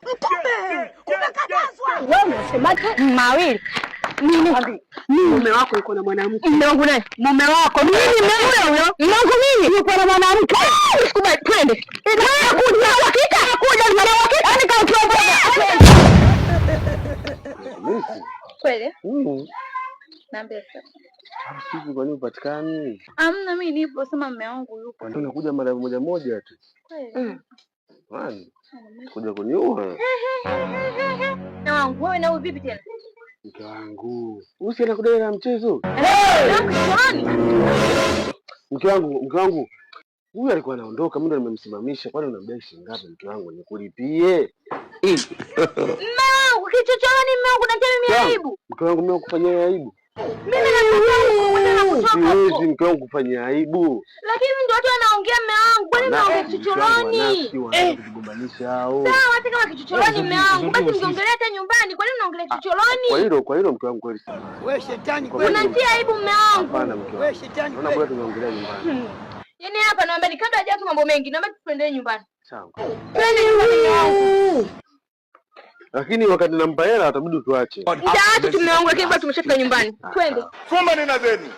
Mtume, umekatazwa. Wewe unasemaje? Mawili. Mimi mume wako yuko na mwanamke. Mume wangu nani? Mume wako. Mimi mume huyo. Mume wangu mimi yuko na mwanamke. Sikubali twende. Ndio kuja hakika kuja na hakika. Yaani kama tuombe. Kweli? Naambia sasa. Sisi kwa nini upatikani? Amna, mimi nipo, sema mume wangu yupo. Ndio nakuja mara moja tu. Kweli? Kwani? Kuja kuniua. Na wangu wewe na huyu vipi tena? Mke wangu. Usi anakudai na mchezo? Mke wangu. Huyu alikuwa anaondoka, mimi ndo nimemsimamisha. Kwani unamdai shilingi ngapi mke wangu nikulipie? Wangu kichochoroni mume wangu natia mimi aibu. Mke wangu mimi kufanyia aibu. Mimi nataka siwezi mke wangu kufanyia aibu. Lakini ndio watu wanaongea mume wangu. Kwani mnaongea kichochoroni? Kujigombanisha hao. Sawa, hata kama kichochoroni mume wangu, basi mngeongelea hata nyumbani. Kwani mnaongelea kichochoroni? Kwa hilo mke wangu kweli. Wewe shetani kweli. Unatia aibu mume wangu. Hapana mke wangu. Wewe shetani kweli. Naona bora tunaongelea nyumbani. Yaani hapa naomba ni kabla hajaanza mambo mengi, naomba tuende nyumbani. Sawa. Twende nyumbani. Lakini wakati nampa hela atabidi tuache. Nitaacha mume wangu, lakini bado tumeshafika nyumbani. Twende. Fumba nina zeni.